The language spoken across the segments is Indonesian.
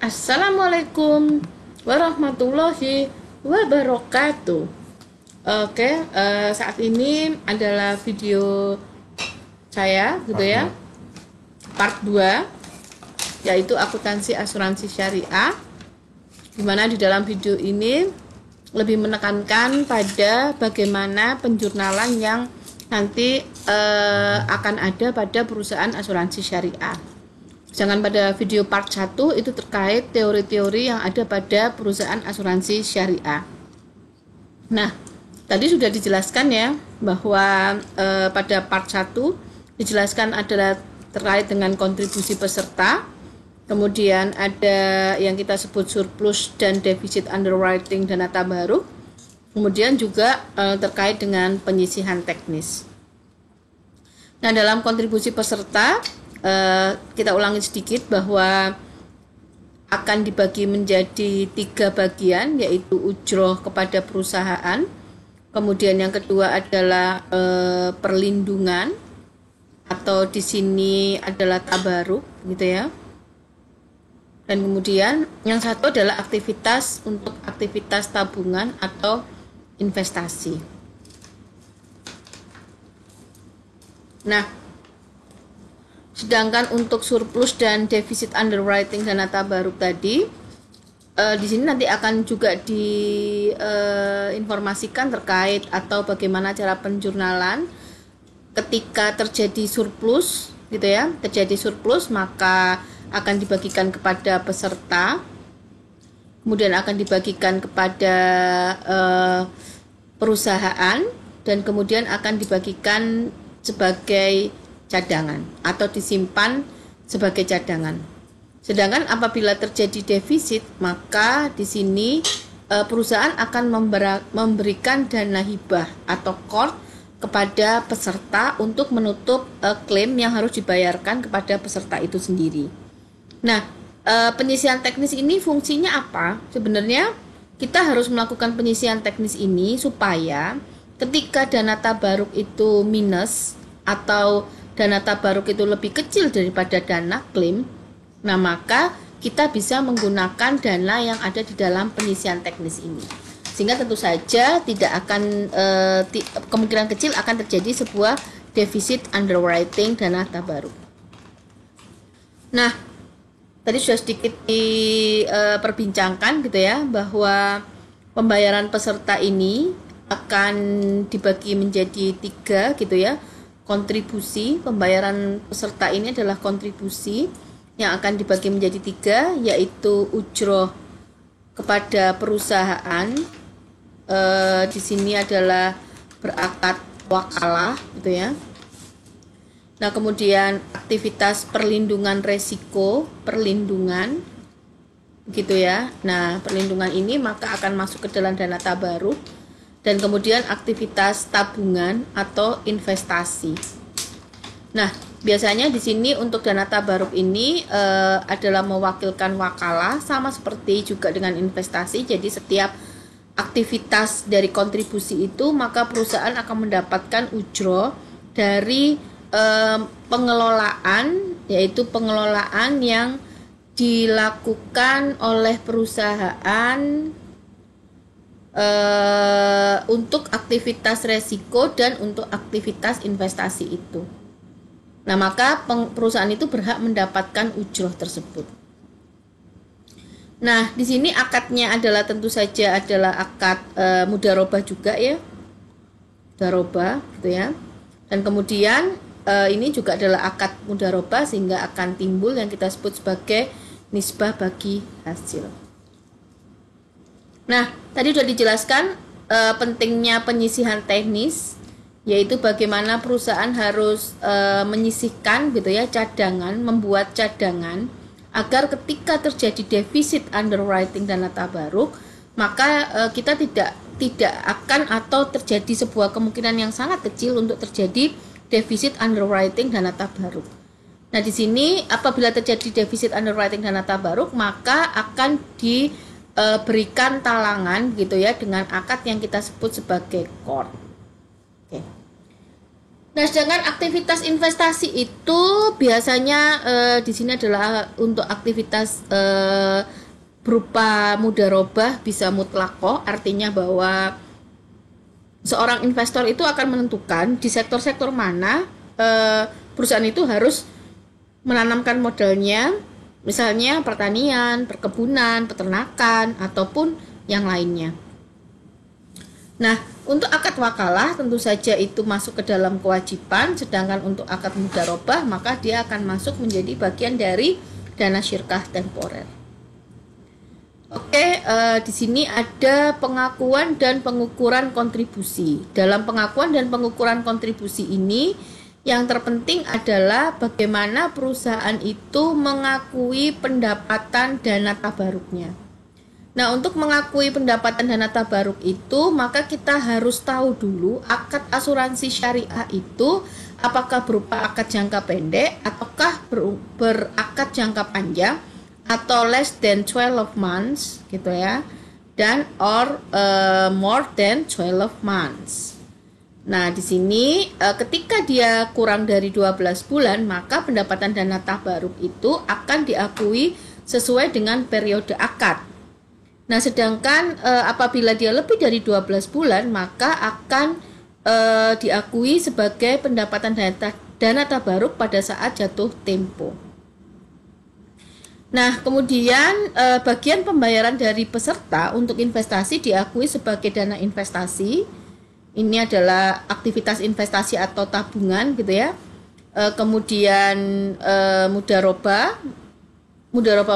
Assalamualaikum warahmatullahi wabarakatuh. Oke, saat ini adalah video saya gitu ya, part 2, yaitu akuntansi asuransi syariah, dimana di dalam video ini lebih menekankan pada bagaimana penjurnalan yang nanti akan ada pada perusahaan asuransi syariah. Jangan pada video part 1 itu terkait teori-teori yang ada pada perusahaan asuransi syariah. Nah, tadi sudah dijelaskan ya bahwa pada part 1 dijelaskan adalah terkait dengan kontribusi peserta. Kemudian ada yang kita sebut surplus dan defisit underwriting dana tabaruk. Kemudian juga terkait dengan penyisihan teknis. Nah, dalam kontribusi peserta kita ulangi sedikit bahwa akan dibagi menjadi 3 bagian, yaitu ujroh kepada perusahaan, kemudian yang kedua adalah perlindungan atau di sini adalah tabaruk gitu ya, dan kemudian yang satu adalah aktivitas untuk aktivitas tabungan atau investasi. Nah, sedangkan untuk surplus dan defisit underwriting dana tabaruk tadi, di sini nanti akan juga diinformasikan terkait atau bagaimana cara penjurnalan ketika terjadi surplus, gitu ya. Terjadi surplus maka akan dibagikan kepada peserta, kemudian akan dibagikan kepada perusahaan, dan kemudian akan dibagikan sebagai cadangan atau disimpan sebagai cadangan. Sedangkan apabila terjadi defisit, maka di sini perusahaan akan memberikan dana hibah atau qard kepada peserta untuk menutup klaim yang harus dibayarkan kepada peserta itu sendiri. Nah, penyisihan teknis ini fungsinya apa? Sebenarnya kita harus melakukan penyisihan teknis ini supaya ketika dana tabaruk itu minus atau dana tabaruk itu lebih kecil daripada dana klaim, nah maka kita bisa menggunakan dana yang ada di dalam penyisihan teknis ini, sehingga tentu saja tidak akan kemungkinan kecil akan terjadi sebuah defisit underwriting dana tabaruk. Nah, tadi sudah sedikit diperbincangkan gitu ya, bahwa pembayaran peserta ini akan dibagi menjadi 3 gitu ya. Kontribusi, pembayaran peserta ini adalah kontribusi yang akan dibagi menjadi 3, yaitu ujroh kepada perusahaan, di sini adalah berakad wakalah gitu ya. Nah, kemudian aktivitas perlindungan resiko, perlindungan gitu ya. Nah, perlindungan ini maka akan masuk ke dalam dana tabaruk. Dan kemudian aktivitas tabungan atau investasi. Nah, biasanya di sini untuk dana tabaruk ini adalah mewakilkan wakalah, sama seperti juga dengan investasi. Jadi setiap aktivitas dari kontribusi itu maka perusahaan akan mendapatkan ujroh dari pengelolaan, yaitu pengelolaan yang dilakukan oleh perusahaan untuk aktivitas resiko dan untuk aktivitas investasi itu. Nah, maka perusahaan itu berhak mendapatkan ujroh tersebut. Nah, di sini akadnya adalah tentu saja adalah akad mudharabah juga ya, mudharabah gitu ya. Dan kemudian ini juga adalah akad mudharabah, sehingga akan timbul yang kita sebut sebagai nisbah bagi hasil. Nah, tadi sudah dijelaskan pentingnya penyisihan teknis, yaitu bagaimana perusahaan harus menyisihkan gitu ya, cadangan, membuat cadangan agar ketika terjadi defisit underwriting dana tabaruk, maka kita tidak akan atau terjadi sebuah kemungkinan yang sangat kecil untuk terjadi defisit underwriting dana tabaruk. Nah, di sini apabila terjadi defisit underwriting dana tabaruk, maka akan berikan talangan gitu ya dengan akad yang kita sebut sebagai qard. Oke. Nah, sedangkan aktivitas investasi itu biasanya di sini adalah untuk aktivitas berupa mudharabah, bisa mutlakoh, artinya bahwa seorang investor itu akan menentukan di sektor-sektor mana perusahaan itu harus menanamkan modalnya, misalnya pertanian, perkebunan, peternakan, ataupun yang lainnya. Nah, untuk akad wakalah tentu saja itu masuk ke dalam kewajiban, sedangkan untuk akad mudharabah maka dia akan masuk menjadi bagian dari dana syirkah temporer. Oke, di sini ada pengakuan dan pengukuran kontribusi. Dalam pengakuan dan pengukuran kontribusi ini, yang terpenting adalah bagaimana perusahaan itu mengakui pendapatan dana tabaruknya. Nah, untuk mengakui pendapatan dana tabaruk itu, maka kita harus tahu dulu akad asuransi syariah itu apakah berupa akad jangka pendek ataukah berakad jangka panjang atau less than 12 months gitu ya, dan more than 12 months. Nah, di sini ketika dia kurang dari 12 bulan, maka pendapatan dana tabaruk itu akan diakui sesuai dengan periode akad. Nah, sedangkan apabila dia lebih dari 12 bulan, maka akan diakui sebagai pendapatan dana tabaruk pada saat jatuh tempo. Nah, kemudian bagian pembayaran dari peserta untuk investasi diakui sebagai dana investasi. Ini adalah aktivitas investasi atau tabungan gitu ya. Kemudian mudharabah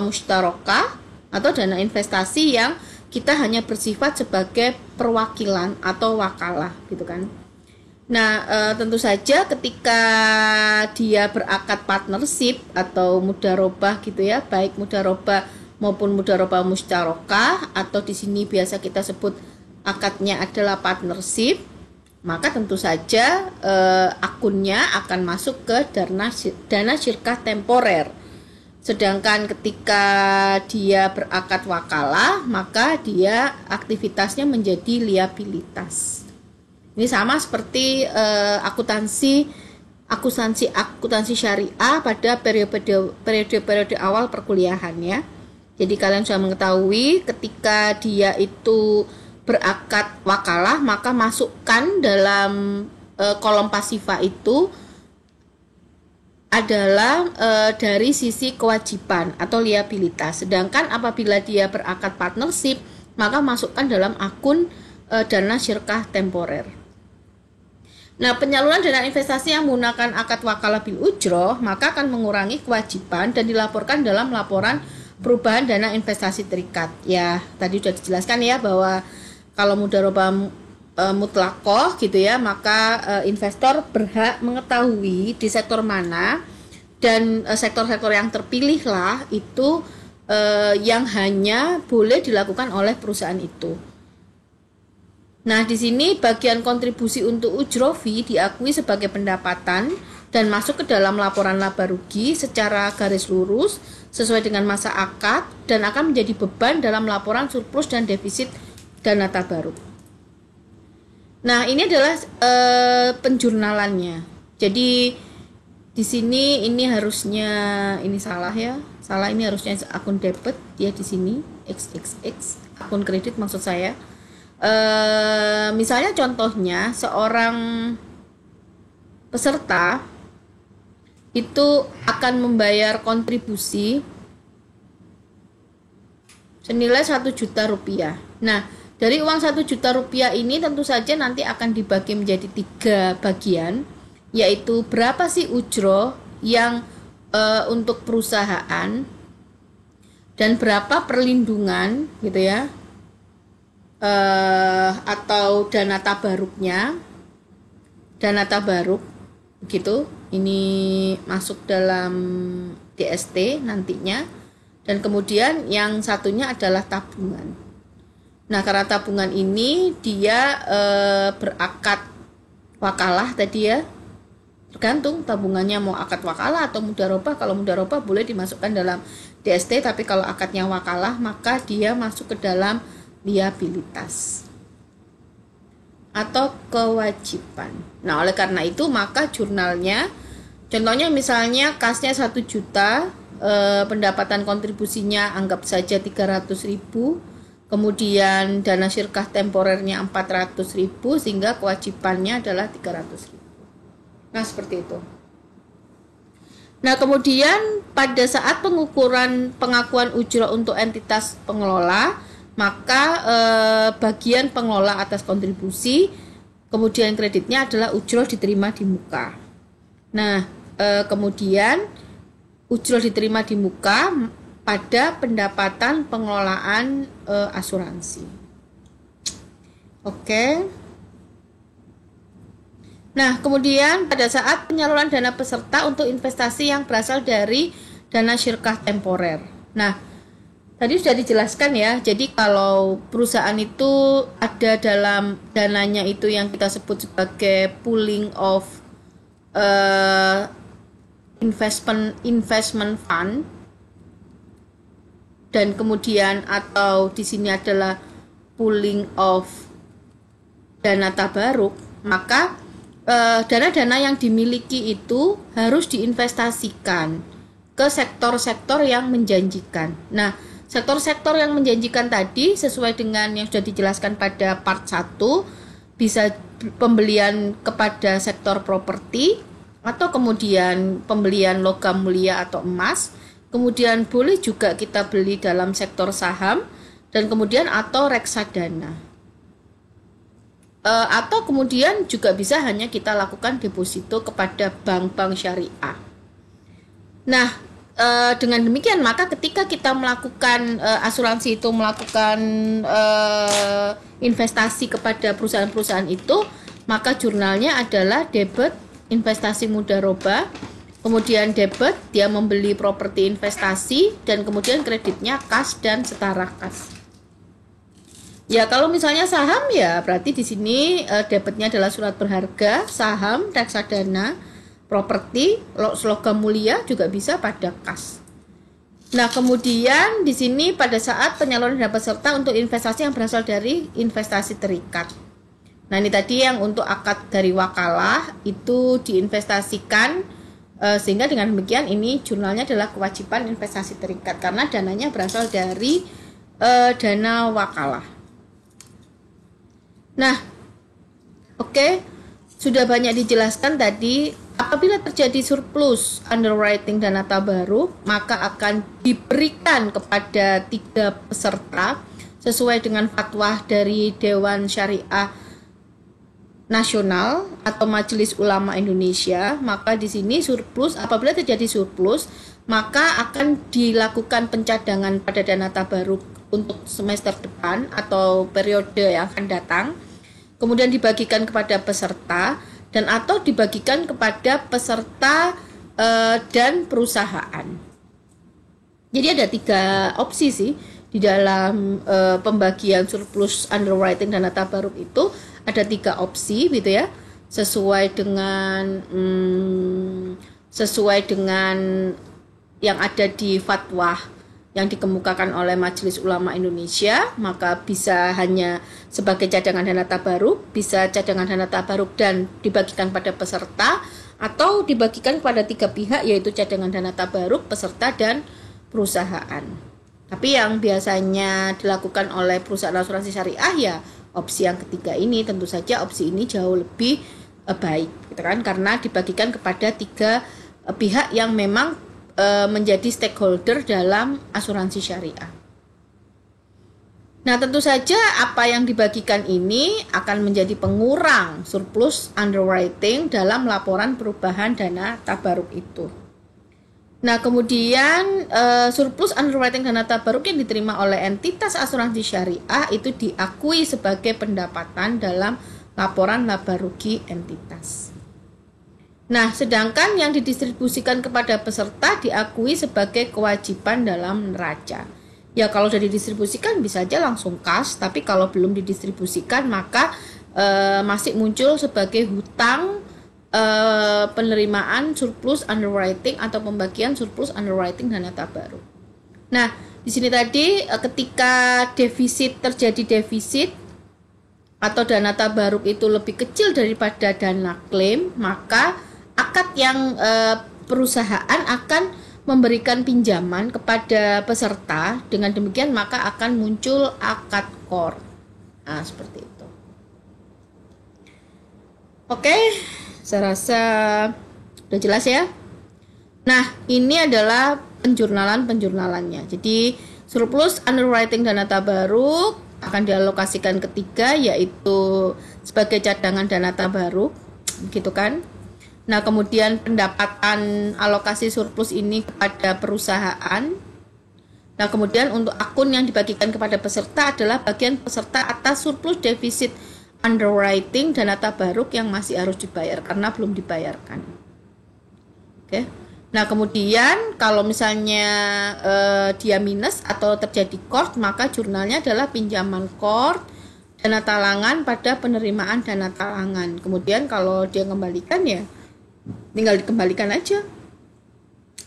mustarakah atau dana investasi yang kita hanya bersifat sebagai perwakilan atau wakalah gitu kan. Nah, tentu saja ketika dia berakad partnership atau mudharabah gitu ya, baik mudharabah maupun mudharabah musyarakah atau di sini biasa kita sebut akadnya adalah partnership, maka tentu saja akunnya akan masuk ke dana syirkah temporer. Sedangkan ketika dia berakad wakalah, maka dia aktivitasnya menjadi liabilitas. Ini sama seperti akuntansi syariah pada periode awal perkuliahan ya. Jadi kalian sudah mengetahui ketika dia itu berakad wakalah, maka masukkan dalam kolom pasifa itu adalah dari sisi kewajiban atau liabilitas. Sedangkan apabila dia berakad partnership, maka masukkan dalam akun dana syirkah temporer. Nah, penyaluran dana investasi yang menggunakan akad wakalah bil ujroh maka akan mengurangi kewajiban dan dilaporkan dalam laporan perubahan dana investasi terikat. Ya, tadi sudah dijelaskan ya bahwa kalau mudharabah mutlakoh gitu ya, maka investor berhak mengetahui di sektor mana dan sektor-sektor yang terpilih lah itu yang hanya boleh dilakukan oleh perusahaan itu. Nah, di sini bagian kontribusi untuk ujroh fee diakui sebagai pendapatan dan masuk ke dalam laporan laba rugi secara garis lurus sesuai dengan masa akad dan akan menjadi beban dalam laporan surplus dan defisit dana tabaruk. Nah, ini adalah penjurnalannya. Jadi di sini ini harusnya ini salah ya. Salah, ini harusnya akun debit ya di sini XXX, akun kredit maksud saya. Misalnya contohnya seorang peserta itu akan membayar kontribusi senilai 1 juta rupiah. Nah, dari uang 1 juta rupiah ini tentu saja nanti akan dibagi menjadi 3 bagian, yaitu berapa sih ujroh yang untuk perusahaan dan berapa perlindungan gitu ya, atau dana tabaruknya, dana tabaruk begitu. Ini masuk dalam DST nantinya, dan kemudian yang satunya adalah tabungan. Nah, karena tabungan ini dia berakad wakalah tadi ya, tergantung tabungannya mau akad wakalah atau mudharabah. Kalau mudharabah boleh dimasukkan dalam DST, tapi kalau akadnya wakalah maka dia masuk ke dalam liabilitas. atau kewajiban. Nah, oleh karena itu maka jurnalnya, contohnya misalnya kasnya 1 juta, pendapatan kontribusinya anggap saja 300.000, kemudian dana syirkah temporernya 400.000, sehingga kewajibannya adalah 300.000. Nah, seperti itu. Nah, kemudian pada saat pengakuan ujrah untuk entitas pengelola, maka bagian pengelola atas kontribusi, kemudian kreditnya adalah ujrah diterima di muka. Nah, kemudian ujrah diterima di muka pada pendapatan pengelolaan asuransi. Oke. Nah, kemudian pada saat penyaluran dana peserta untuk investasi yang berasal dari dana syirkah temporer. Nah, tadi sudah dijelaskan ya. Jadi kalau perusahaan itu ada dalam dananya itu yang kita sebut sebagai pooling of investment fund, dan kemudian atau di sini adalah pooling of dana tabaruk, maka dana-dana yang dimiliki itu harus diinvestasikan ke sektor-sektor yang menjanjikan. Nah, sektor-sektor yang menjanjikan tadi sesuai dengan yang sudah dijelaskan pada part 1, bisa pembelian kepada sektor properti, atau kemudian pembelian logam mulia atau emas, kemudian boleh juga kita beli dalam sektor saham, dan kemudian atau reksadana. Atau kemudian juga bisa hanya kita lakukan deposito kepada bank-bank syariah. Nah, dengan demikian maka ketika kita melakukan asuransi itu, melakukan investasi kepada perusahaan-perusahaan itu, maka jurnalnya adalah debit investasi mudharabah, kemudian debit dia membeli properti investasi, dan kemudian kreditnya kas dan setara kas. Ya, kalau misalnya saham ya berarti di sini debitnya adalah surat berharga, saham, reksadana, properti, logam mulia juga bisa pada kas. Nah, kemudian di sini pada saat penyaluran dana peserta untuk investasi yang berasal dari investasi terikat. Nah, ini tadi yang untuk akad dari wakalah itu diinvestasikan, sehingga dengan demikian ini jurnalnya adalah kewajiban investasi terikat karena dananya berasal dari dana wakalah. Nah, oke, sudah banyak dijelaskan tadi. Apabila terjadi surplus underwriting dana tabaruk, maka akan diberikan kepada 3 peserta sesuai dengan fatwa dari Dewan Syariah Nasional atau Majelis Ulama Indonesia. Maka di sini surplus, apabila terjadi surplus, maka akan dilakukan pencadangan pada dana tabaruk untuk semester depan atau periode yang akan datang, kemudian dibagikan kepada peserta dan atau dibagikan kepada peserta dan perusahaan. Jadi ada 3 opsi sih di dalam pembagian surplus underwriting dana tabaruk itu, ada 3 opsi gitu ya, sesuai dengan yang ada di fatwa yang dikemukakan oleh Majelis Ulama Indonesia. Maka bisa hanya sebagai cadangan dana tabaruk, bisa cadangan dana tabaruk dan dibagikan pada peserta, atau dibagikan kepada 3 pihak, yaitu cadangan dana tabaruk, peserta, dan perusahaan. Tapi yang biasanya dilakukan oleh perusahaan asuransi syariah ya opsi yang ketiga ini. Tentu saja opsi ini jauh lebih baik gitu kan, karena dibagikan kepada 3 pihak yang memang menjadi stakeholder dalam asuransi syariah. Nah, tentu saja apa yang dibagikan ini akan menjadi pengurang surplus underwriting dalam laporan perubahan dana tabaruk itu. Nah, kemudian surplus underwriting dana tabaruk yang diterima oleh entitas asuransi syariah itu diakui sebagai pendapatan dalam laporan laba rugi entitas. Nah, sedangkan yang didistribusikan kepada peserta diakui sebagai kewajiban dalam neraca. Ya, kalau sudah didistribusikan bisa aja langsung kas, tapi kalau belum didistribusikan maka masih muncul sebagai hutang penerimaan surplus underwriting atau pembagian surplus underwriting dana tabaruk. Nah, di sini tadi ketika terjadi defisit atau dana tabaruk itu lebih kecil daripada dana klaim, maka akad yang perusahaan akan memberikan pinjaman kepada peserta. Dengan demikian maka akan muncul akad kor. Nah, seperti itu. Oke, saya rasa udah jelas ya. Nah, ini adalah penjurnalannya. Jadi surplus underwriting dana tabaruk akan dialokasikan ketiga, yaitu sebagai cadangan dana tabaruk, gitu kan. Nah, kemudian pendapatan alokasi surplus ini kepada perusahaan. Nah, kemudian untuk akun yang dibagikan kepada peserta adalah bagian peserta atas surplus defisit underwriting dana tabaruk yang masih harus dibayar karena belum dibayarkan. Oke. Nah, kemudian kalau misalnya dia minus atau terjadi kort, maka jurnalnya adalah pinjaman kort dana talangan pada penerimaan dana talangan. Kemudian kalau dia kembalikan ya tinggal dikembalikan aja.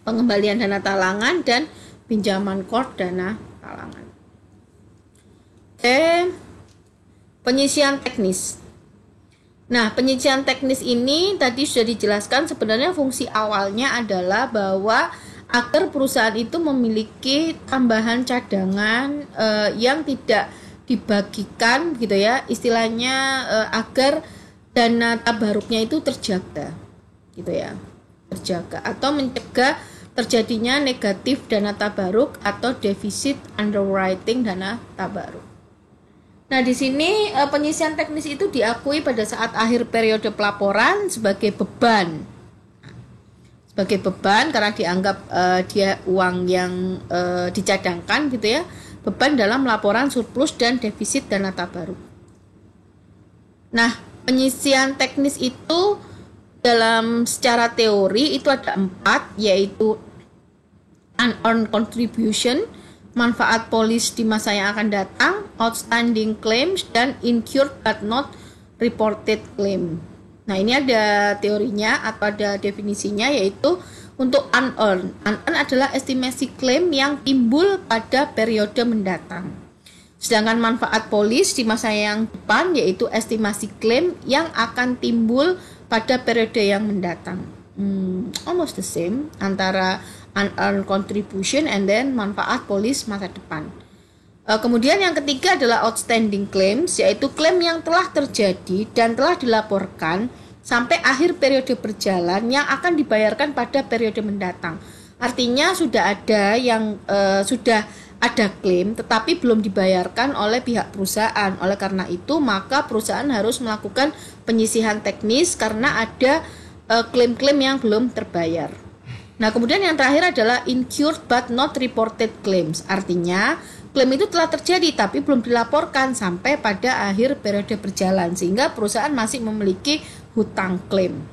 Pengembalian dana talangan dan pinjaman kort dana talangan. Oke. Penyisian teknis. Nah, penyisian teknis ini tadi sudah dijelaskan, sebenarnya fungsi awalnya adalah bahwa agar perusahaan itu memiliki tambahan cadangan yang tidak dibagikan gitu ya, istilahnya agar dana tabaruknya itu terjaga gitu ya, terjaga atau mencegah terjadinya negatif dana tabaruk atau defisit underwriting dana tabaruk. Nah, di sini penyisian teknis itu diakui pada saat akhir periode pelaporan sebagai beban. Sebagai beban karena dianggap dia uang yang dicadangkan gitu ya, beban dalam laporan surplus dan defisit dana tabaruk. Nah, penyisian teknis itu dalam secara teori itu ada 4, yaitu unearned contribution, manfaat polis di masa yang akan datang, outstanding claims, dan incurred but not reported claim. Nah, ini ada teorinya atau ada definisinya, yaitu untuk unearned. Unearned adalah estimasi klaim yang timbul pada periode mendatang. Sedangkan manfaat polis di masa yang depan yaitu estimasi klaim yang akan timbul pada periode yang mendatang. Almost the same antara unearned contribution and then manfaat polis masa depan. Kemudian yang ketiga adalah outstanding claims, yaitu klaim yang telah terjadi dan telah dilaporkan sampai akhir periode berjalan yang akan dibayarkan pada periode mendatang. Artinya sudah ada yang sudah ada klaim tetapi belum dibayarkan oleh pihak perusahaan. Oleh karena itu maka perusahaan harus melakukan penyisihan teknis karena ada klaim-klaim yang belum terbayar. Nah, kemudian yang terakhir adalah incurred but not reported claims. Artinya, klaim itu telah terjadi tapi belum dilaporkan sampai pada akhir periode berjalan sehingga perusahaan masih memiliki hutang klaim.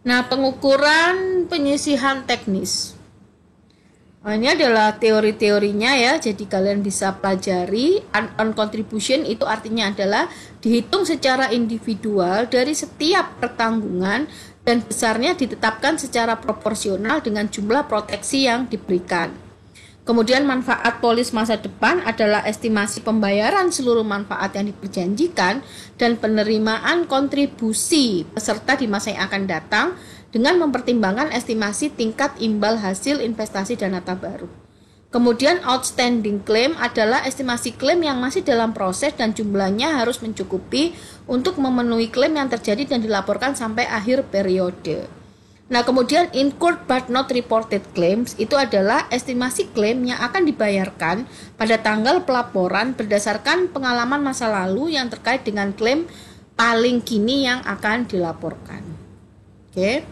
Nah, pengukuran penyisihan teknis. Nah, ini adalah teori-teorinya ya, jadi kalian bisa pelajari. Unearned contribution itu artinya adalah dihitung secara individual dari setiap pertanggungan dan besarnya ditetapkan secara proporsional dengan jumlah proteksi yang diberikan. Kemudian manfaat polis masa depan adalah estimasi pembayaran seluruh manfaat yang diperjanjikan dan penerimaan kontribusi peserta di masa yang akan datang dengan mempertimbangkan estimasi tingkat imbal hasil investasi dana tabaruk. Kemudian outstanding claim adalah estimasi klaim yang masih dalam proses dan jumlahnya harus mencukupi untuk memenuhi klaim yang terjadi dan dilaporkan sampai akhir periode. Nah, kemudian incurred but not reported claims itu adalah estimasi klaim yang akan dibayarkan pada tanggal pelaporan berdasarkan pengalaman masa lalu yang terkait dengan klaim paling kini yang akan dilaporkan. Oke.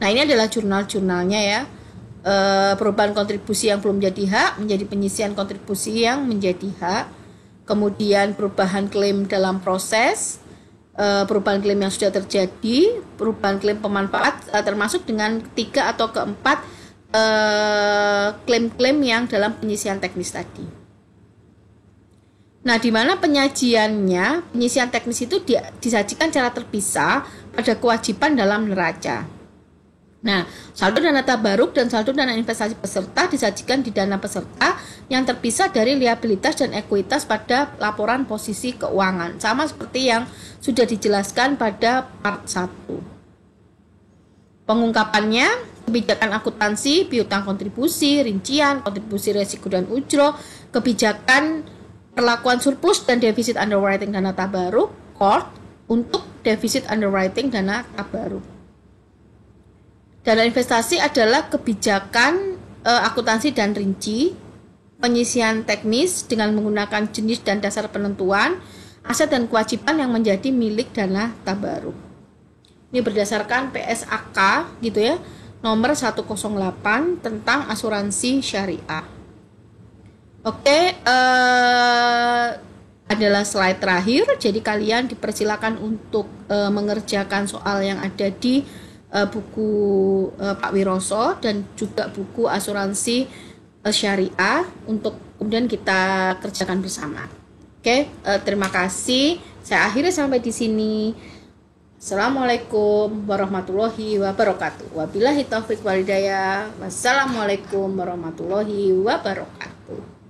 Nah, ini adalah jurnal-jurnalnya ya. Perubahan kontribusi yang belum menjadi hak menjadi penyisian kontribusi yang menjadi hak, kemudian perubahan klaim dalam proses, perubahan klaim yang sudah terjadi, perubahan klaim pemanfaat, termasuk dengan ketiga atau keempat klaim-klaim yang dalam penyisian teknis tadi. Nah, di mana penyajiannya, penyisian teknis itu disajikan secara terpisah pada kewajiban dalam neraca. Nah, saldo dana tabaruk dan saldo dana investasi peserta disajikan di dana peserta yang terpisah dari liabilitas dan ekuitas pada laporan posisi keuangan. Sama seperti yang sudah dijelaskan pada part 1. Pengungkapannya, kebijakan akuntansi, piutang kontribusi, rincian, kontribusi resiko dan ujro, kebijakan perlakuan surplus dan defisit underwriting dana tabaruk, CORT, untuk defisit underwriting dana tabaruk. Dana investasi adalah kebijakan akuntansi dan rinci, penyisian teknis dengan menggunakan jenis dan dasar penentuan, aset dan kewajiban yang menjadi milik dana tabaruk. Ini berdasarkan PSAK gitu ya, nomor 108 tentang asuransi syariah. Oke, adalah slide terakhir, jadi kalian dipersilakan untuk mengerjakan soal yang ada di buku Pak Wiroso dan juga buku asuransi syariah untuk kemudian kita kerjakan bersama. Oke, terima kasih. Saya akhiri sampai di sini. Assalamualaikum warahmatullahi wabarakatuh. Wabillahi taufiq walhidayah. Wassalamualaikum warahmatullahi wabarakatuh.